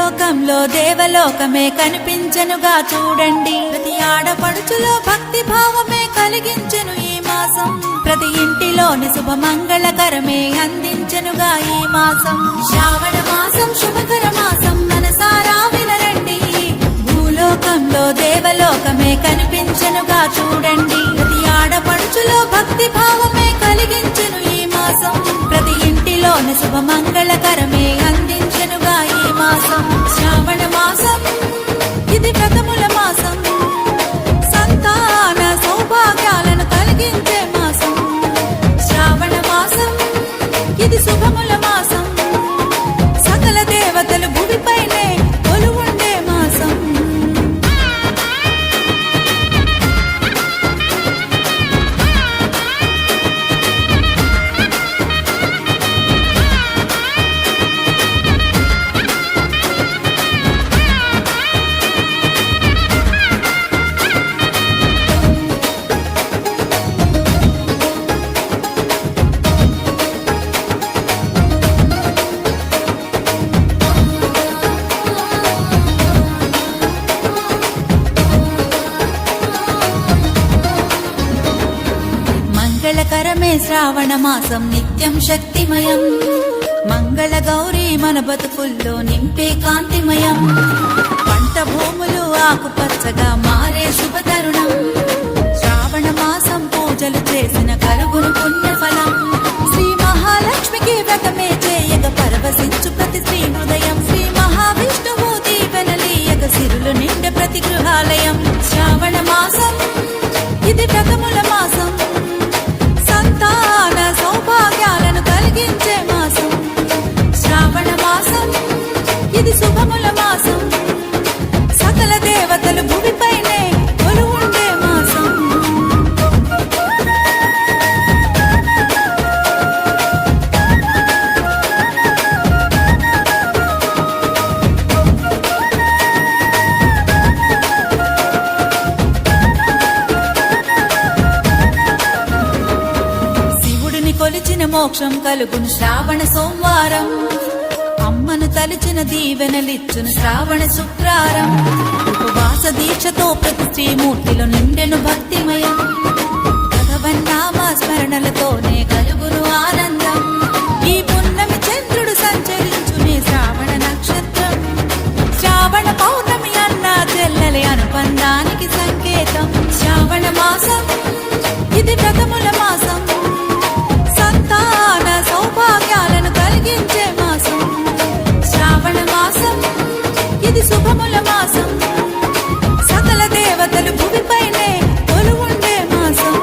భూలోకంలో దేవలోకమే కనిపించెనుగా చూడండి. ప్రతి ఆడపడుచులో భక్తి భావమే కలిగించెను ఈ మాసం. ప్రతి ఇంటిలోని శుభమంగళకరమే అందించెనుగా ఈ మాసం. శ్రావణ మాసం శుభకర మాసం, మనసారా వినరండి. భూలోకంలో దేవలోకమే కనిపించెనుగా చూడండి. ప్రతి ఆడపడుచులో భక్తి భావమే కలిగించెను ఈ మాసం. ప్రతి ఇంటిలోని శుభమంగళకరమే అందించెనుగా ఈ మాసం. శ్రావణ మాసం ఇది వ్రతముల మాసం, సంతాన సౌభాగ్యాలను కలిగించే మాసం. శ్రావణ మాసం ఇది శుభముల మాసం, సకల దేవతలు భూమిపైనే కొలువుండే మాసం. మంగళకరమే శ్రావణ మాసం, నిత్యం శక్తిమయం. మంగళ గౌరీ మన బతుకుల్లో నింపే కాంతిమయం. పంట భూములు ఆకుపచ్చగా మారే శుభతరుణం. శ్రావణ మాసం పూజలు చేసిన కలుగును పుణ్యఫలం. శ్రీ మహాలక్ష్మికి వ్రతమే చేయగ పరవశించు ప్రతి శ్రీ హృదయం. శ్రీ మహావిష్ణువు దీవెనలీయగ సిరులు నిండే ప్రతి గృహాలయం. శ్రావణ మాసం ఇది వ్రతముల మాసం, సంతాన సౌభాగ్యాలను కలిగించే మాసం. శ్రావణ మాసం ఇది శుభముల మాసం, సకల దేవతలు భూమిపైనే కొలువుండే మాసం. కొలిచిన మోక్షం కలుగును శ్రావణ సోమవారం. అమ్మను తలిచిన దీవెనలిచ్చును శ్రావణ శుక్రారం. ఉపవాస దీక్షతో ప్రతి శ్రీమూర్తిలో నిండెను భక్తిమయం. భగవన్నామ స్మరణలతోనే కలుగును ఆనందం. ఈ పున్నమి చంద్రుడు సంచరించునే శ్రావణ నక్షత్రం. శ్రావణ పౌర్ణమి అన్న చెల్లెలి అనుబంధానికి సంకేతం. శ్రావణ మాసం ఇది వ్రతముల మాసం, సంతాన సౌభాగ్యాలను కలిగించే మాసం. శ్రావణ మాసం ఇది శుభముల మాసం, సకల దేవతలు భూమిపైనే కొలువుండే మాసం.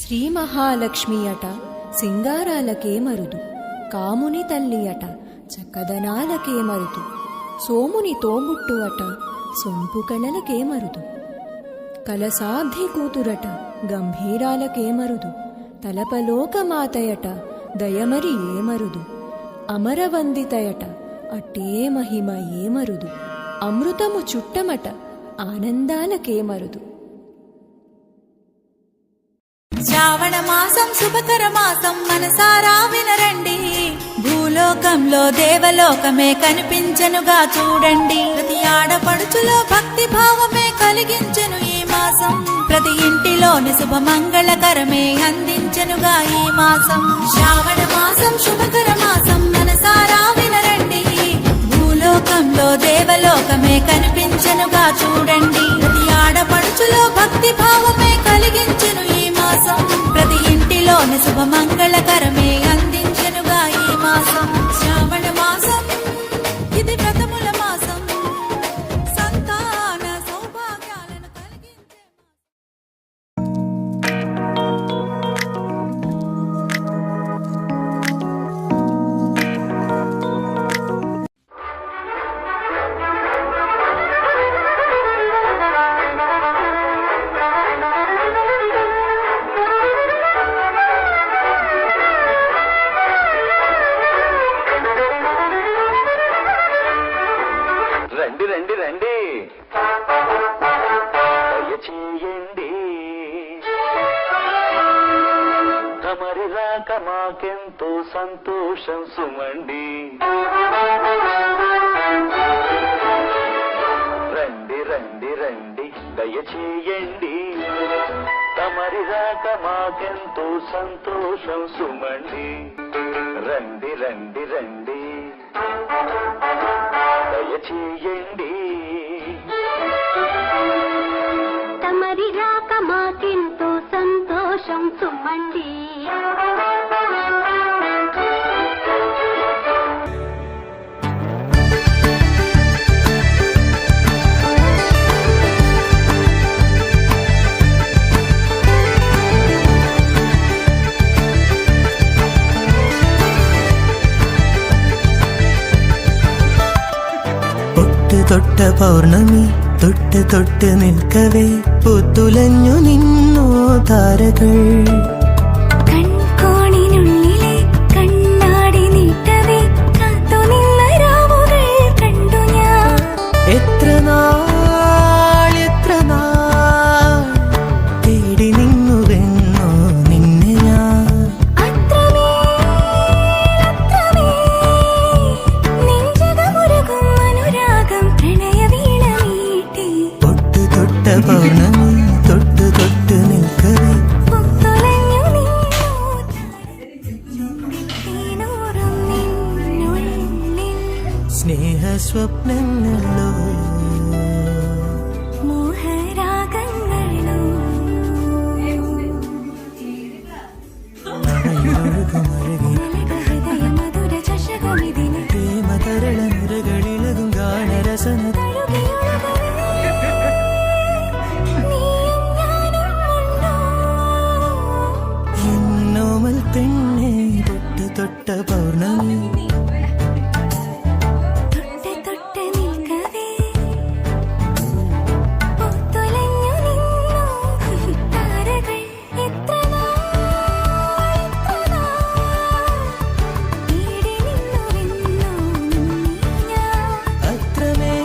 శ్రీ మహాలక్ష్మి అట సింగారాలకే మరుదు. కాముని తల్లి అట చక్కదనాలకే మరుదు. సోముని తోబుట్టు అట సొంపు కళలకే మరుదు. కలసాబ్ది కూతురట గంభీరాలకే మరుదు. తలపలోకమాతయట దయమరి ఏమరుదు. అమరవందితయట అట్టే మహిమ ఏమరుదు. అమృతము చుట్టమట ఆనందాలకే మరుదు. శ్రావణ మాసం శుభకర మాసం, మనసారా వినరండి. భూలోకంలో దేవలోకమే కనిపించెనుగా చూడండి. ప్రతి ఆడపడుచులో భక్తి భావమే కలిగించెను ఈ మాసం. ప్రతి ఇంటిలోని శుభమంగళకరమే అందించెనుగా ఈ మాసం. శ్రావణ మాసం శుభకర మాసం, మనసారా వినరండి. భూలోకంలో దేవలోకమే కనిపించెనుగా చూడండి. ప్రతి ఆడపడుచులో భక్తి భావమే కలిగించెను ఈ మాసం. ప్రతి ఇంటిలోని శుభమంగళకరమే అందించెనుగా ఈ మాసం. శ్రావణ మాసం ఇది వ్రతముల మాసం, సంతాన సౌభాగ్యాలను కలిగించే మాకెంతో సంతోషం సుమండి. రండి రండి రండి దయచేయండి, తమరి రాక మాకెంతో సంతోషం సుమండి. రండి రండి రండి దయచేయండి, తమరి రాక మాకెంతో సంతోషం సుమండి. തൊട്ട പൗർണമി തൊട്ട് തൊട്ട് നിൽക്കവേ പുത്തുലഞ്ഞു നിന്നു താരകൾ. കൺകോണിനുള്ളിലെ കണ്ണാടി നീട്ടവേ കാത്തു നിന്ന രാവുകൾ കണ്ടു ഞാൻ. എത്ര നാൾ തേടി നിന്നുവെന്നോ നിന്നെ ഞാൻ. പൗർണമി തൊട്ട് തൊട്ട് നിൽക്കവേ സ്നേഹ സ്വപ്നങ്ങളോ മോഹരാഗങ്ങളോ മധുര ചഷകമിതിന് പ്രേമതരള നിറകളിലകും ഗാനരസന പെണ്ണെ തൊട്ട് തൊട്ട പൗർണമി തൊട്ട് തൊട്ട് നിൽക്കവേ പുത്തുലഞ്ഞു നിന്നു താരകൾ. എത്ര തേടി നിന്നുവെന്നോ ഞാൻ. അത്രമേൽ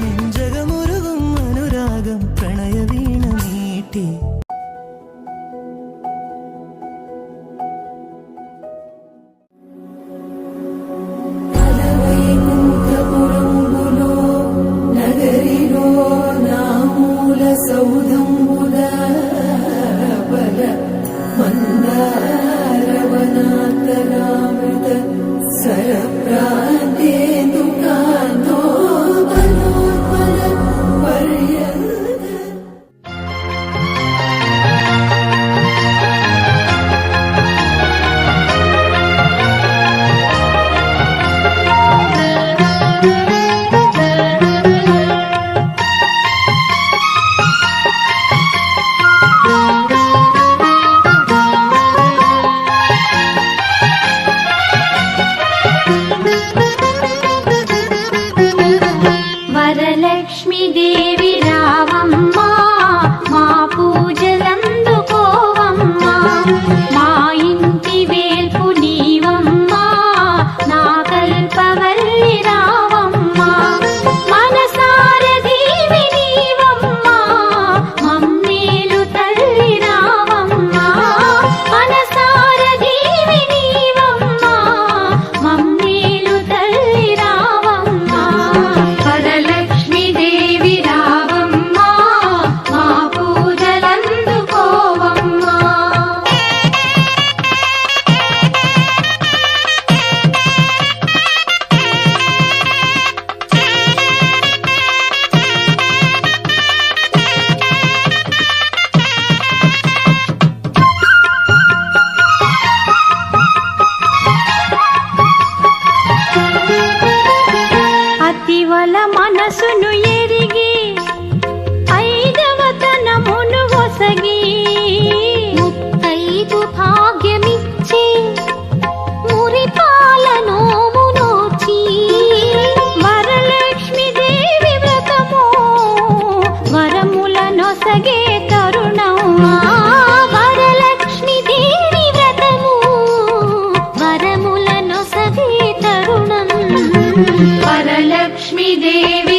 നെഞ്ചകമുരുകും അനുരാഗം പ്രണയവീണ നീട്ടി. వరలక్ష్మి దేవి రావమ్మా, మా పూజలందుకోవమ్మా. మా ఇంటి వేల్పు నీవమ్మా, నా కల్పవల్లి రావమ్మా. మనసార దేవి నీవమ్మా, మమ్మేలు తల్లి రావమ్మా. మనసార దేవి నీవమ్మా, మమ్మేలు తల్లి రావమ్మా. వరలక్ష్మి దేవి రావమ్మా, మా పూజలందుకోవమ్మా. అతివల మనసును ఎరిగి ఐదవతనమును ఒసగి ముత్తైదు భాగ్యమిచ్చి మురిపాల నోము నోచి వరలక్ష్మి దేవి వ్రతము వరముల నొసగే తరుణమా. వరలక్ష్మి దేవి వ్రతము వరముల నొసగే తరుణం. వరలక్ష్మి దేవి